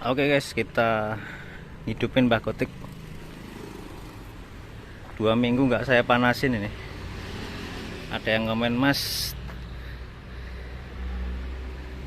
Oke guys, kita hidupin Mbah Kotik. 2 minggu nggak saya panasin ini. Ada yang komen, Mas,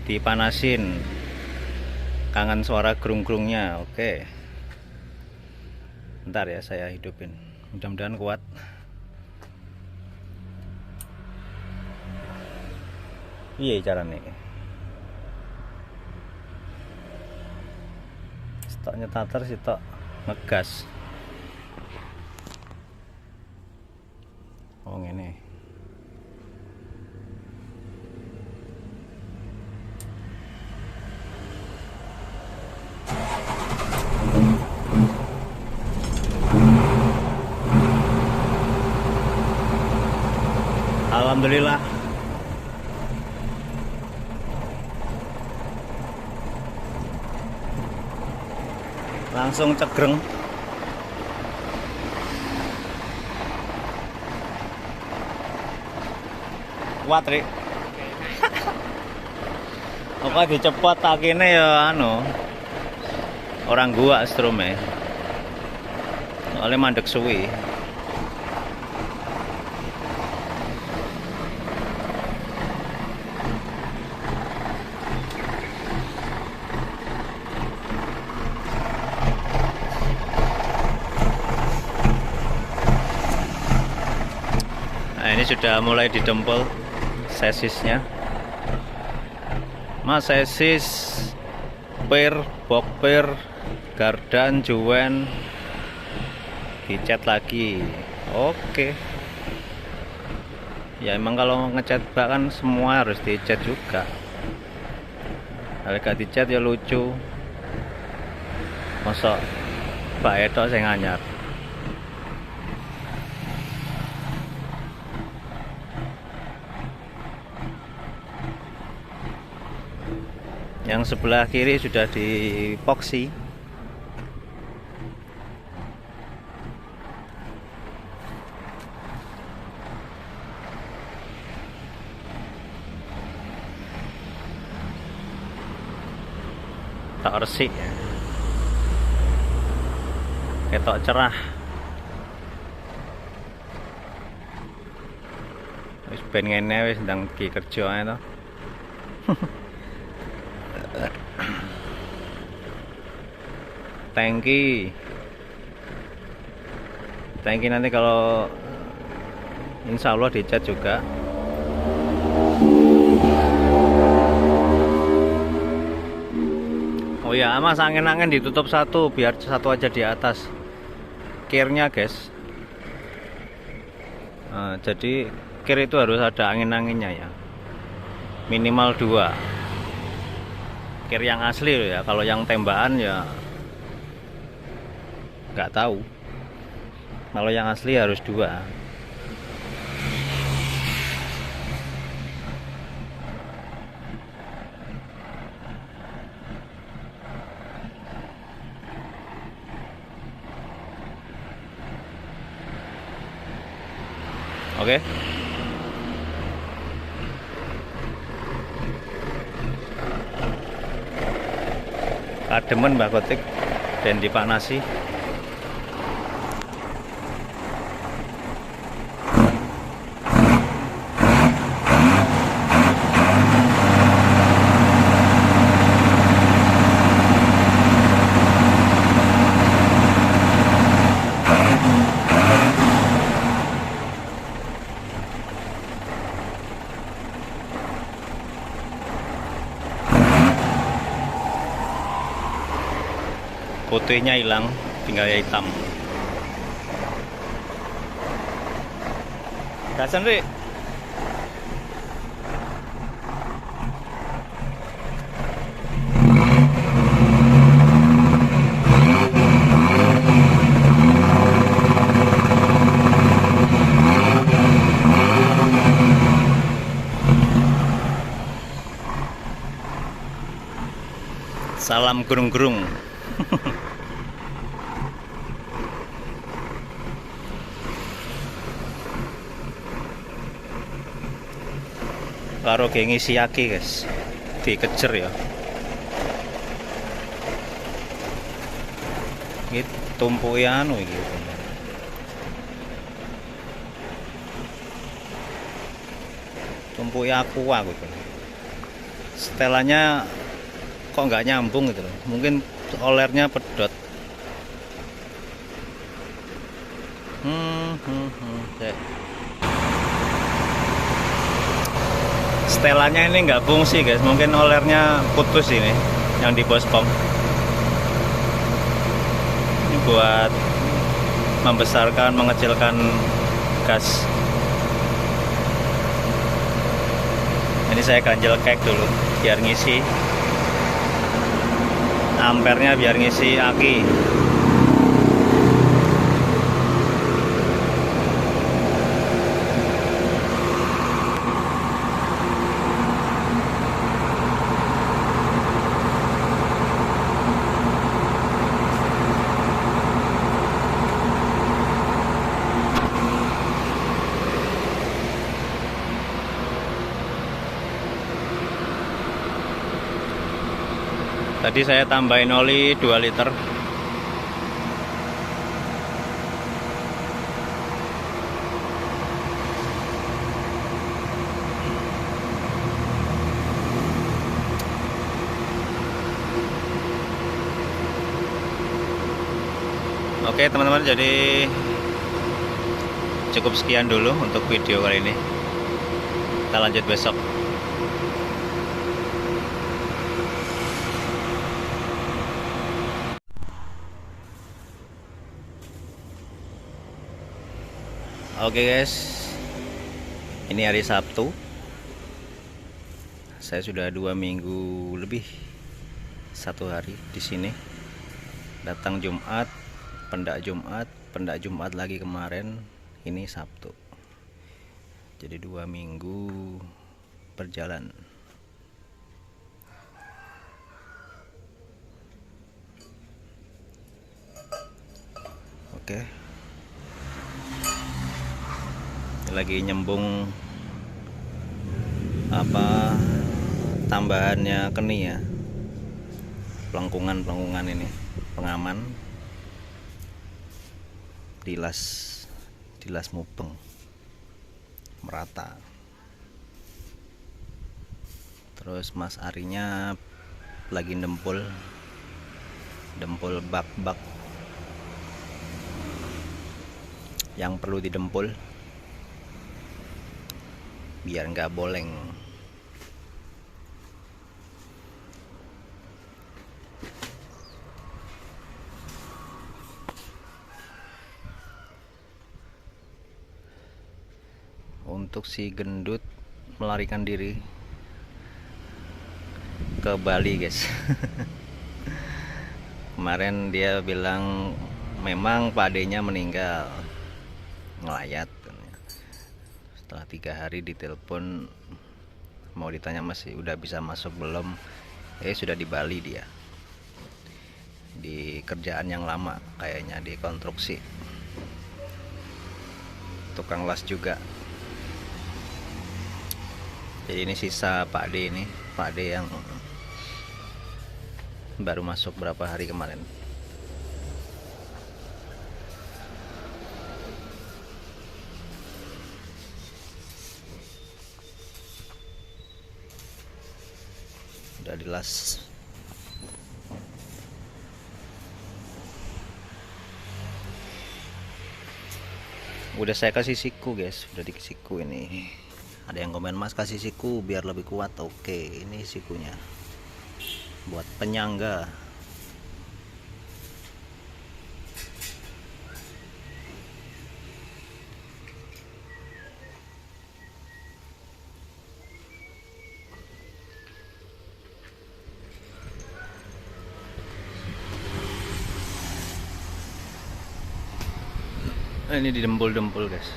dipanasin, kangen suara gerung-gerungnya. Oke, bentar ya, saya hidupin, mudah-mudahan kuat. Iya caranya stoknya tatar sih, tok ngegas. Oh ini alhamdulillah. Langsung cegreng. Kuat, Rik. Oke, dicepot takine ya orang gua strome. Soalnya mandek suwi. Nah, ini sudah mulai didempel sesisnya. Mas, sesis per, box per, gardan, juwen dicat lagi. Oke. Ya emang kalau ngecat bak kan semua harus dicat juga. Kalau gak dicat ya lucu. Masa bak etok sing anyar. Yang sebelah kiri sudah dipoksi. Tak resik, ketok cerah. Wis ben ngene wis ndang ki kerja ae to. Tangki nanti kalau insya Allah dicat juga. Oh ya Mas, angin-angin ditutup satu biar satu aja di atas kirnya guys. Nah, jadi kir itu harus ada angin-anginnya ya, minimal 2 kir yang asli loh ya. Kalau yang tembakan ya nggak tahu. Kalau yang asli harus 2. Oke. Kademen Mbah Kotik dan dipanasi. Putihnya hilang, tinggal hitam. Gasan, Rik. Salam gerung-gerung. Karo geng ngisi aki guys, dikejar ya. Iki tumpuke anu iki. Tumpuke aqua gitu. Setelannya kok nggak nyambung gitu loh. Mungkin olernya pedot. Setelannya ini nggak fungsi guys, mungkin olernya putus ini yang di bospom. Ini buat membesarkan, mengecilkan gas. Ini saya ganjel kek dulu biar ngisi ampernya, biar ngisi aki. Tadi saya tambahin oli 2 liter. Oke teman-teman, jadi cukup sekian dulu untuk video kali ini. Kita lanjut besok. Oke guys, ini hari Sabtu. Saya sudah 2 minggu lebih, 1 hari di sini. Datang Jumat, pendak Jumat lagi kemarin. Ini Sabtu. Jadi 2 minggu berjalan. Oke. Lagi nyembung apa tambahannya keni ya, pelengkungan ini pengaman, dilas mupeng merata. Terus Mas Arinya lagi dempul bak yang perlu didempul biar nggak boleng. Untuk si gendut melarikan diri ke Bali guys. Kemarin dia bilang memang Pak D-nya meninggal, ngelayat. Setelah 3 hari ditelepon, mau ditanya masih udah bisa masuk belum, sudah di Bali dia, di kerjaan yang lama kayaknya, di konstruksi, tukang las juga. Jadi ini sisa Pak D yang baru masuk berapa hari kemarin. Udah dilas. Udah saya kasih siku guys, udah dikasih siku ini. Ada yang komen, Mas kasih siku biar lebih kuat. Oke, ini sikunya buat penyangga. Ini didempul-dempul guys.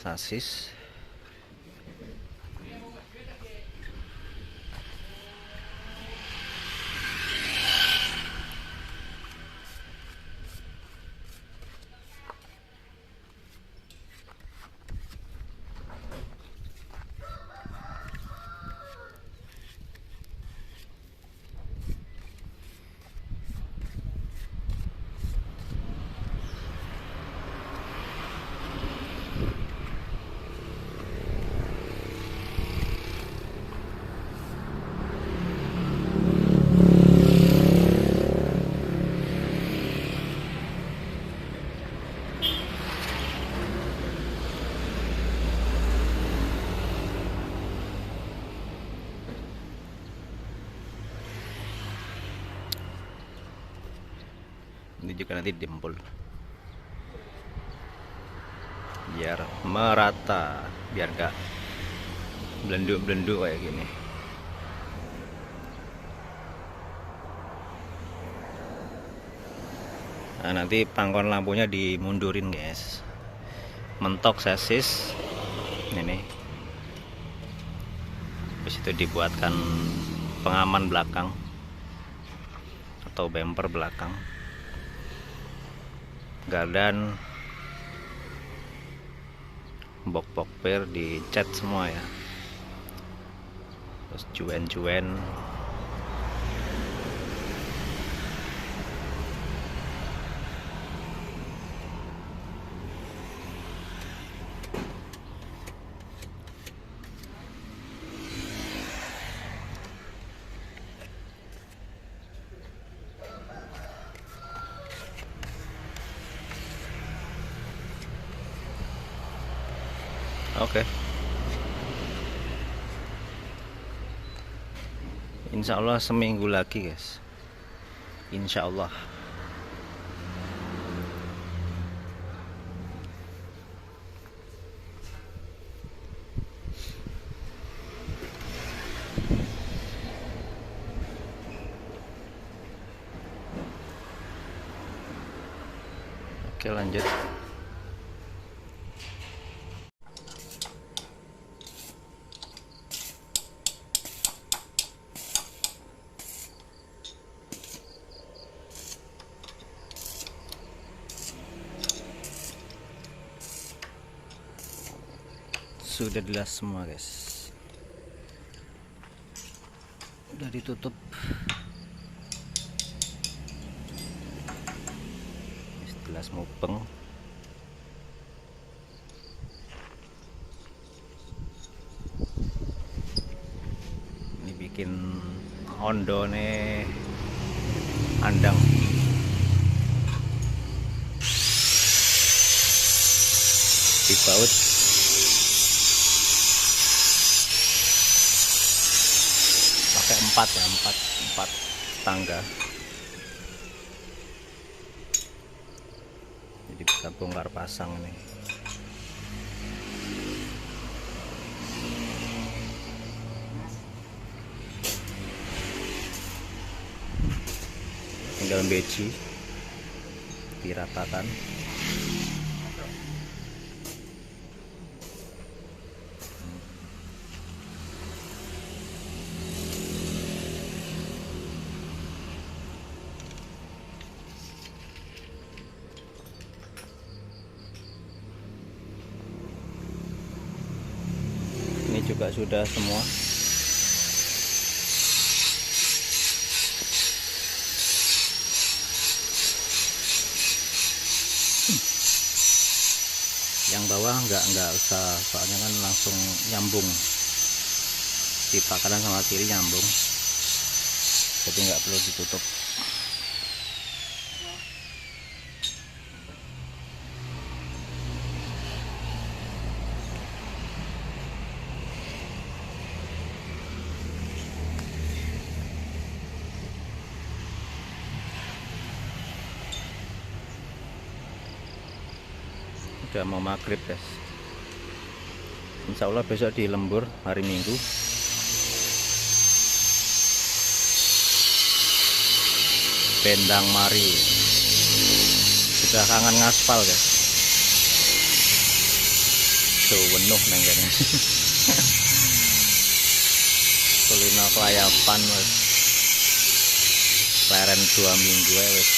Sasis juga nanti dempul biar merata, biar gak belenduk-belenduk kayak gini. Nah, nanti pangkon lampunya dimundurin guys, mentok sasis ini, habis itu dibuatkan pengaman belakang atau bumper belakang, gardan, box per dicat semua ya, terus cuen-cuen. Oke. Insya Allah seminggu lagi guys. Insya Allah. Oke, lanjut. Sudah jelas semua guys, udah ditutup. Jelas mupeng. Ini bikin ondone andang. Dibaut pakai empat tangga, jadi bisa bongkar pasang nih. Tinggal beci diratakan. Ini juga sudah semua. Yang bawah nggak usah, soalnya kan langsung nyambung, pipa kanan sama kiri nyambung, jadi nggak perlu ditutup. Udah mau maghrib guys. Insya Allah besok di lembur hari Minggu. Bendang mari. Sudah kangen ngaspal guys. Tuh wenuh neng kene. Kulino kelayapan wis. Leren 2 minggu wis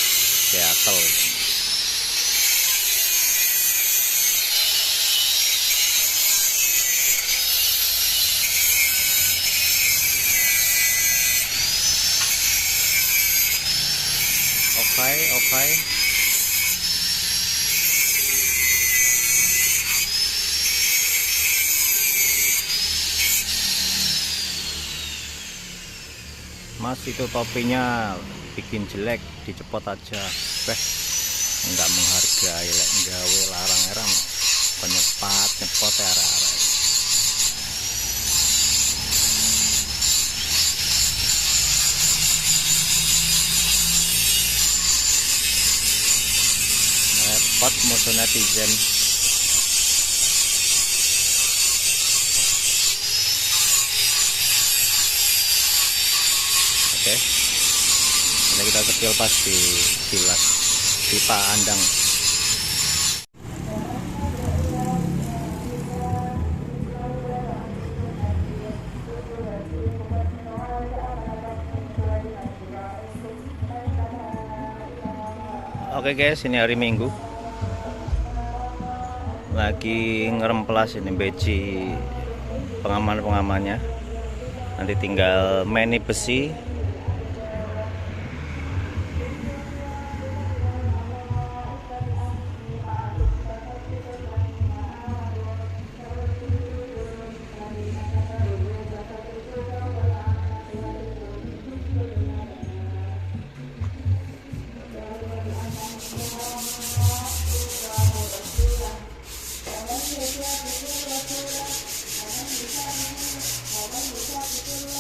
keatel. Oke. Mas, itu topinya bikin jelek, dicepot aja. Enggak menghargai, lek gawe larang-larang penyepat nyepot arah-arah. hot moto netizen. Oke, nanti kita kecil pas di kilas pipa andang. Oke guys, ini hari Minggu, lagi ngeremplas ini beci pengaman-pengamannya. Nanti tinggal meni besi,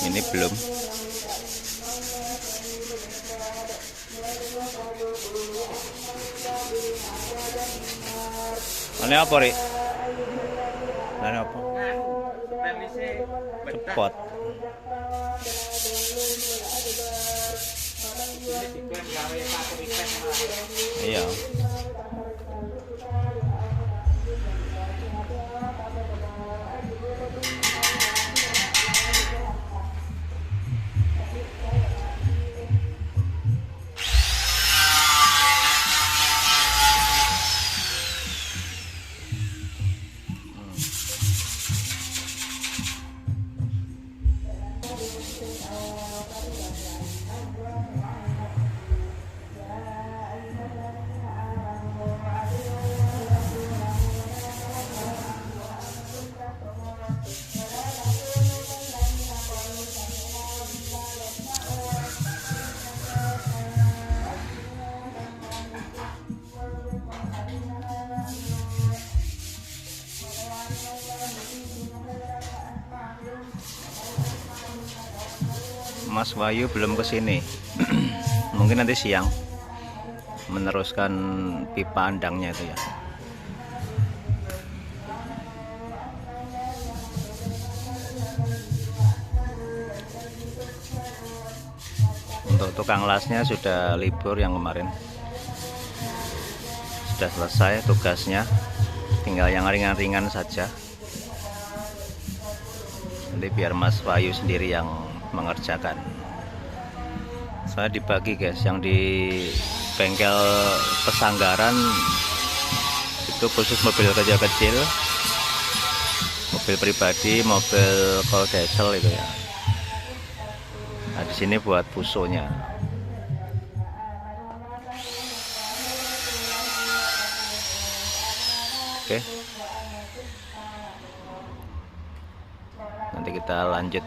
ini belum. Ini apa, Rik? Ini apa? Cepot. Iya. Mas Wahyu belum kesini. Mungkin nanti siang meneruskan pipa andangnya itu ya. Untuk tukang lasnya sudah libur yang kemarin, sudah selesai tugasnya, tinggal yang ringan-ringan saja. Nanti biar Mas Wahyu sendiri yang mengerjakan. Saya dibagi guys, yang di bengkel Pesanggaran itu khusus mobil kecil-kecil, mobil pribadi, mobil call diesel itu ya. Nah di sini buat pusonya. Oke, nanti kita lanjut.